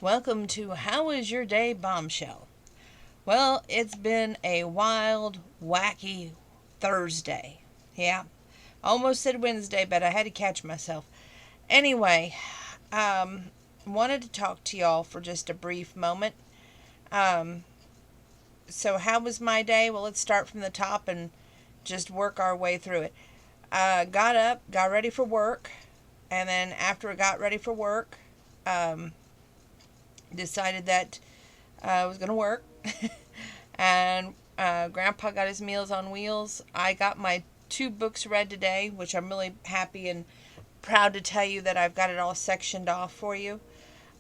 Welcome to How Was Your Day Bombshell. Well, it's been a wild, wacky Thursday. Yeah, almost said Wednesday, but I had to catch myself. Anyway, wanted to talk to y'all for just a brief moment. Um, so, how was my day? Well, let's start from the top and just work our way through it. Got up, got ready for work, and then after I got ready for work, um, decided that I was going to work. And Grandpa got his Meals on Wheels. I got my 2 books read today, which I'm really happy and proud to tell you that I've got it all sectioned off for you.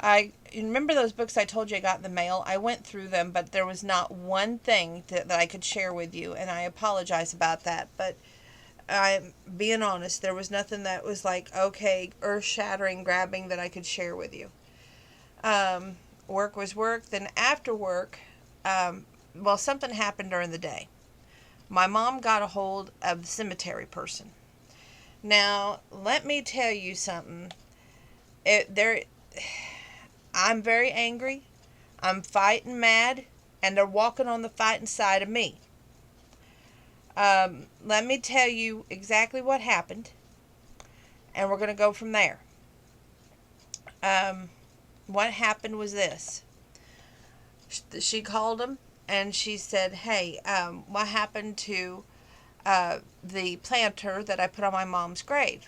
I remember those books I told you I got in the mail. I went through them, but there was not one thing that I could share with you, and I apologize about that. But I'm being honest, there was nothing that was like, okay, earth shattering, grabbing that I could share with you. Work was work. Then after work, something happened during the day. My mom got a hold of the cemetery person. Now, let me tell you something. There, I'm very angry. I'm fighting mad, and they're walking on the fighting side of me. Let me tell you exactly what happened, and we're going to go from there. Um, what happened was this. She called him, and she said, hey, what happened to the planter that I put on my mom's grave?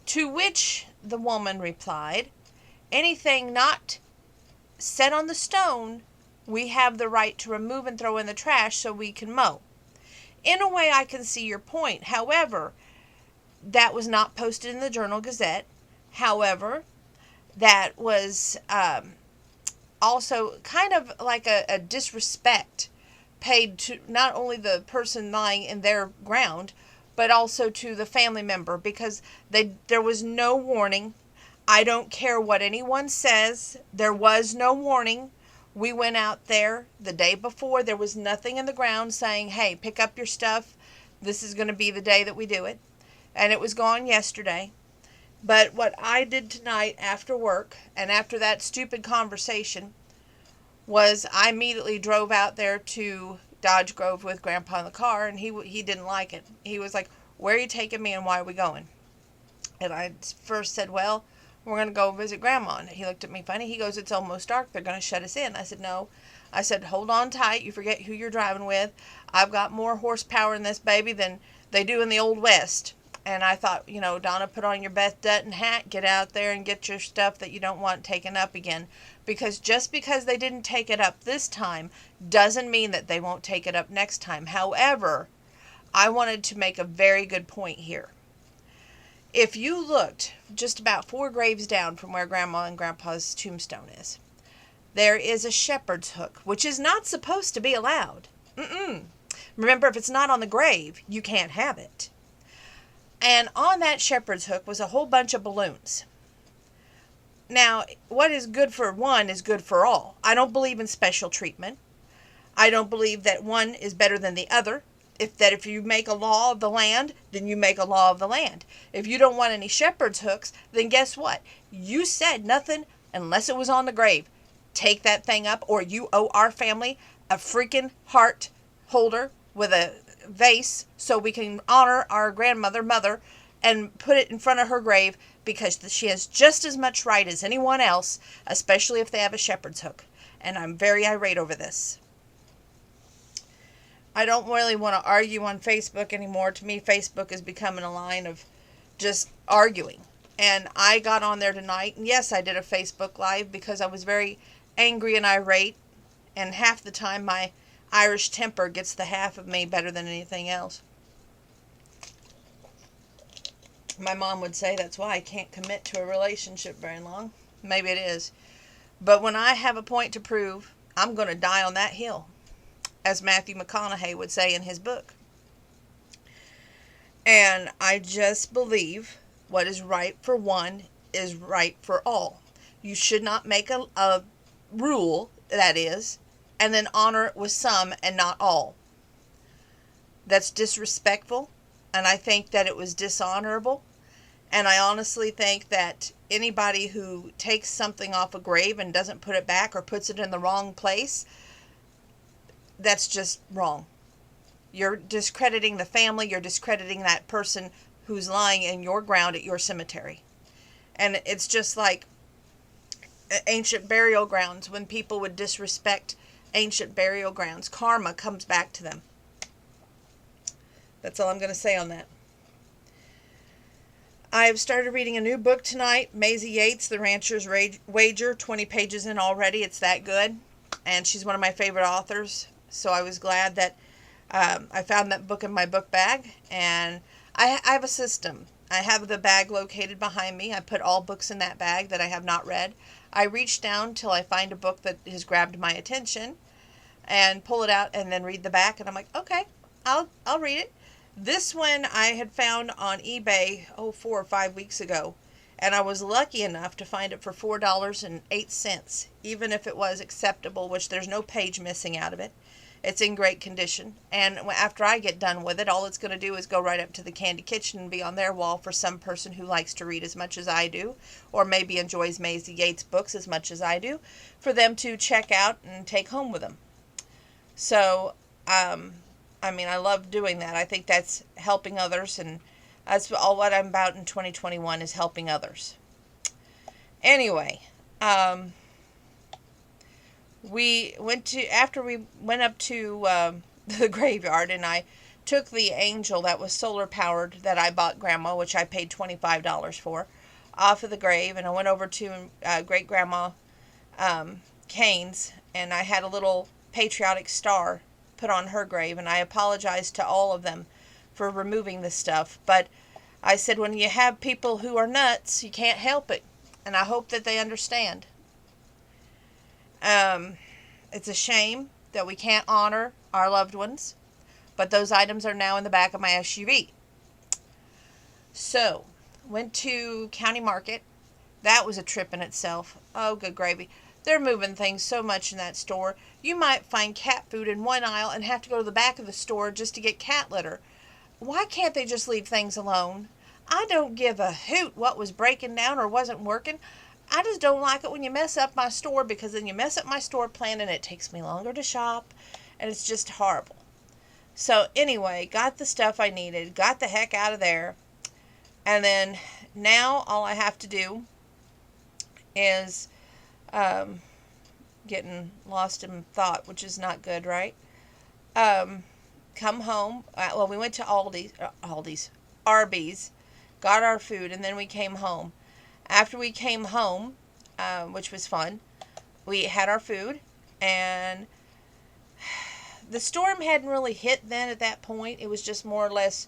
To which the woman replied, anything not set on the stone, we have the right to remove and throw in the trash so we can mow. In a way, I can see your point. However, that was not posted in the Journal Gazette. However, that was also kind of like a disrespect paid to not only the person lying in their ground, but also to the family member, because there was no warning. I don't care what anyone says. There was no warning. We went out there the day before. There was nothing in the ground saying, hey, pick up your stuff. This is going to be the day that we do it. And it was gone yesterday. But what I did tonight after work and after that stupid conversation was I immediately drove out there to Dodge Grove with Grandpa in the car, and he didn't like it. He was like, where are you taking me and why are we going? And I first said, well, we're going to go visit Grandma. And he looked at me funny. He goes, it's almost dark. They're going to shut us in. I said, no. I said, hold on tight. You forget who you're driving with. I've got more horsepower in this baby than they do in the Old West. And I thought, Donna, put on your Beth Dutton hat, get out there and get your stuff that you don't want taken up again. Because just because they didn't take it up this time doesn't mean that they won't take it up next time. However, I wanted to make a very good point here. If you looked just about 4 graves down from where Grandma and Grandpa's tombstone is, there is a shepherd's hook, which is not supposed to be allowed. Remember, if it's not on the grave, you can't have it. And on that shepherd's hook was a whole bunch of balloons. Now, what is good for one is good for all. I don't believe in special treatment. I don't believe that one is better than the other. If you make a law of the land, then you make a law of the land. If you don't want any shepherd's hooks, then guess what? You said nothing unless it was on the grave. Take that thing up, or you owe our family a freaking heart holder with a vase so we can honor our mother, and put it in front of her grave, because she has just as much right as anyone else, especially if they have a shepherd's hook. And I'm very irate over this. I don't really want to argue on Facebook anymore. To me, Facebook is becoming a line of just arguing. And I got on there tonight, and yes, I did a Facebook Live because I was very angry and irate, and half the time my Irish temper gets the half of me better than anything else. My mom would say that's why I can't commit to a relationship very long. Maybe it is. But when I have a point to prove, I'm going to die on that hill, as Matthew McConaughey would say in his book. And I just believe what is right for one is right for all. You should not make a rule, that is, and then honor it with some and not all. That's disrespectful, and I think that it was dishonorable. And I honestly think that anybody who takes something off a grave and doesn't put it back or puts it in the wrong place, that's just wrong. You're discrediting the family, you're discrediting that person who's lying in your ground at your cemetery. And it's just like ancient burial grounds. When people would disrespect ancient burial grounds, karma comes back to them. That's all I'm going to say on that. I have started reading a new book tonight, Maisie Yates, The Rancher's Wager, 20 pages in already. It's that good. And she's one of my favorite authors. So I was glad that I found that book in my book bag. And I have a system. I have the bag located behind me. I put all books in that bag that I have not read. I reach down till I find a book that has grabbed my attention and pull it out and then read the back. And I'm like, okay, I'll read it. This one I had found on eBay, 4 or 5 weeks ago, and I was lucky enough to find it for $4.08, even if it was acceptable, which there's no page missing out of it. It's in great condition, and after I get done with it, all it's going to do is go right up to the Candy Kitchen and be on their wall for some person who likes to read as much as I do, or maybe enjoys Maisie Yates books as much as I do, for them to check out and take home with them. So, I love doing that. I think that's helping others, and that's all what I'm about in 2021 is helping others. Anyway, after we went up to the graveyard, and I took the angel that was solar powered that I bought Grandma, which I paid $25 for, off of the grave, and I went over to Great Grandma Kane's, and I had a little patriotic star put on her grave, and I apologized to all of them for removing this stuff, but I said when you have people who are nuts, you can't help it, and I hope that they understand. It's a shame that we can't honor our loved ones, but those items are now in the back of my SUV. So, went to County Market. That was a trip in itself. Oh, good gravy. They're moving things so much in that store. You might find cat food in one aisle and have to go to the back of the store just to get cat litter. Why can't they just leave things alone? I don't give a hoot what was breaking down or wasn't working. I just don't like it when you mess up my store, because then you mess up my store plan and it takes me longer to shop, and it's just horrible. So anyway, got the stuff I needed, got the heck out of there, and then now all I have to do is getting lost in thought, which is not good, right? Come home. We went to Arby's, got our food, and then we came home. After we came home, which was fun, we had our food, and the storm hadn't really hit then at that point. It was just more or less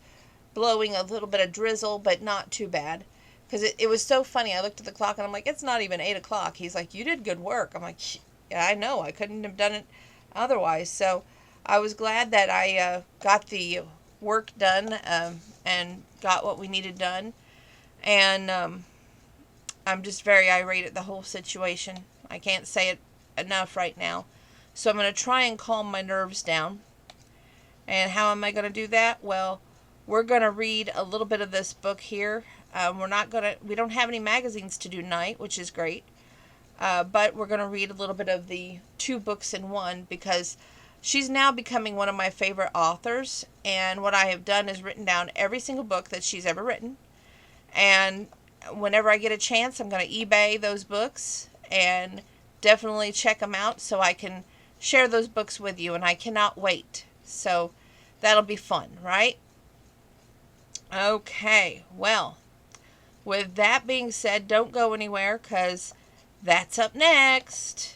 blowing a little bit of drizzle, but not too bad. Because it was so funny. I looked at the clock, and I'm like, it's not even 8 o'clock. He's like, you did good work. I'm like, yeah, I know. I couldn't have done it otherwise. So I was glad that I got the work done and got what we needed done. And I'm just very irate at the whole situation. I can't say it enough right now. So I'm going to try and calm my nerves down. And how am I going to do that? Well, we're going to read a little bit of this book here. We don't have any magazines to do tonight, which is great. But we're going to read a little bit of the 2 books in one, because she's now becoming one of my favorite authors. And what I have done is written down every single book that she's ever written. And whenever I get a chance, I'm going to eBay those books and definitely check them out so I can share those books with you. And I cannot wait. So that'll be fun, right? Okay, well, with that being said, don't go anywhere, because that's up next.